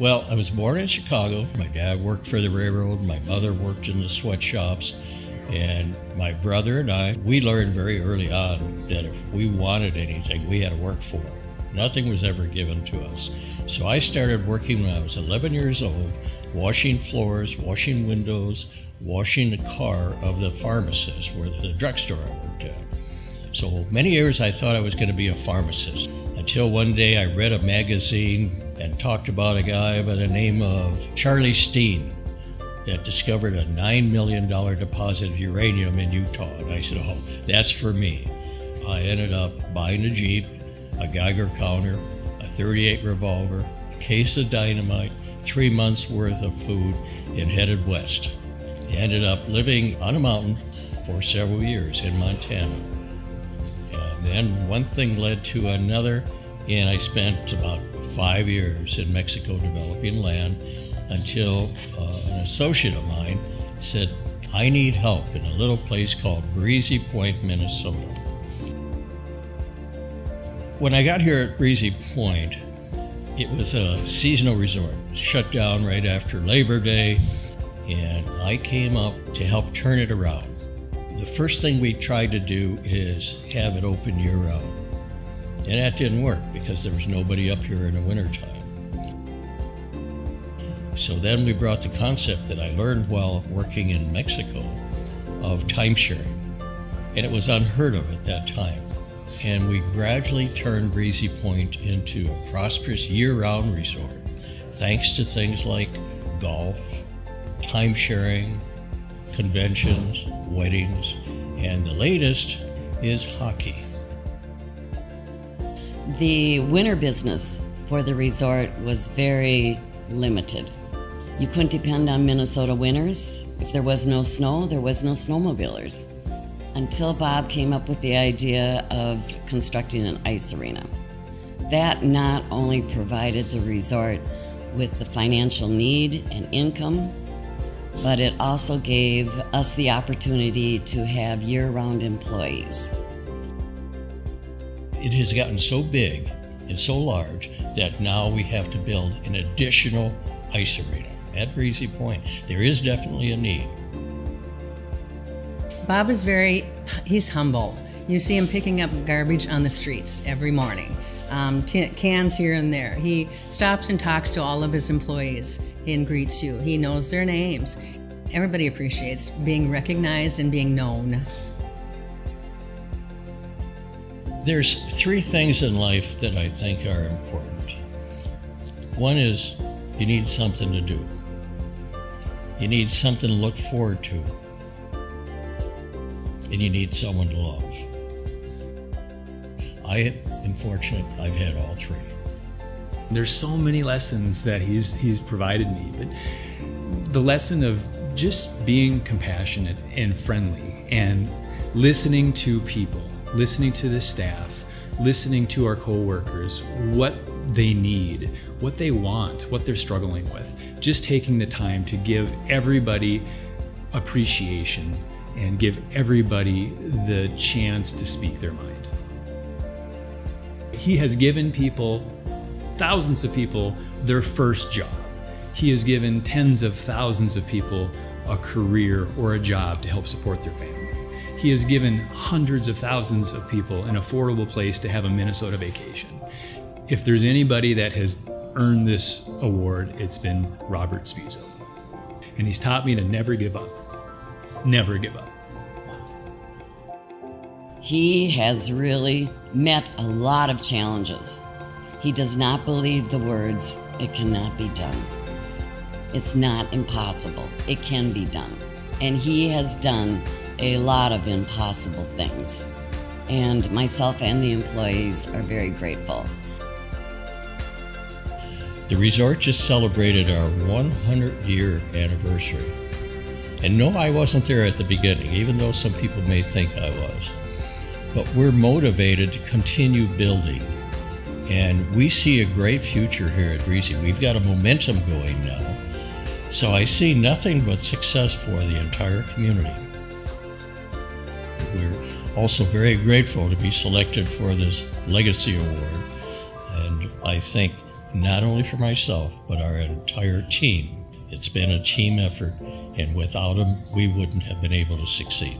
Well, I was born in Chicago. My dad worked for the railroad. My mother worked in the sweatshops. And my brother and I, we learned very early on that if we wanted anything, we had to work for it. Nothing was ever given to us. So I started working when I was 11 years old, washing floors, washing windows, washing the car of the pharmacist where the drugstore I worked at. So many years I thought I was going to be a pharmacist until one day I read a magazine and talked about a guy by the name of Charlie Steen that discovered a $9 million deposit of uranium in Utah. And I said, oh, that's for me. I ended up buying a Jeep, a Geiger counter, a .38 revolver, a case of dynamite, 3 months worth of food, and headed west. I ended up living on a mountain for several years in Montana. And then one thing led to another, and I spent about 5 years in Mexico developing land until an associate of mine said, I need help in a little place called Breezy Point, Minnesota. When I got here at Breezy Point, it was a seasonal resort, shut down right after Labor Day, and I came up to help turn it around. The first thing we tried to do is have it open year-round, and that didn't work because there was nobody up here in the wintertime. So then we brought the concept that I learned while working in Mexico of timesharing, and it was unheard of at that time. And we gradually turned Breezy Point into a prosperous year-round resort, thanks to things like golf, timesharing, conventions, weddings, and the latest is hockey. The winter business for the resort was very limited. You couldn't depend on Minnesota winters. If there was no snow, there was no snowmobilers. Until Bob came up with the idea of constructing an ice arena. That not only provided the resort with the financial need and income, but it also gave us the opportunity to have year-round employees. It has gotten so big and so large that now we have to build an additional ice arena at Breezy Point. There is definitely a need. Bob is he's humble. You see him picking up garbage on the streets every morning, cans here and there. He stops and talks to all of his employees and greets you. He knows their names. Everybody appreciates being recognized and being known. There's 3 things in life that I think are important. One is you need something to do. You need something to look forward to. And you need someone to love. I am fortunate I've had all 3. There's so many lessons that he's provided me, but the lesson of just being compassionate and friendly and listening to people, listening to the staff, listening to our co-workers, what they need, what they want, what they're struggling with, just taking the time to give everybody appreciation and give everybody the chance to speak their mind. He has given people, thousands of people, their first job. He has given tens of thousands of people a career or a job to help support their family. He has given hundreds of thousands of people an affordable place to have a Minnesota vacation. If there's anybody that has earned this award, it's been Robert Spizzo. And he's taught me to never give up. Never give up. He has really met a lot of challenges. He does not believe the words, "It cannot be done." It's not impossible. It can be done. And he has done a lot of impossible things. And myself and the employees are very grateful. The resort just celebrated our 100-year anniversary. And no, I wasn't there at the beginning, even though some people may think I was. But we're motivated to continue building. And we see a great future here at Breezy. We've got a momentum going now. So I see nothing but success for the entire community. We're also very grateful to be selected for this Legacy Award. And I think not only for myself, but our entire team. It's been a team effort, and without them, we wouldn't have been able to succeed.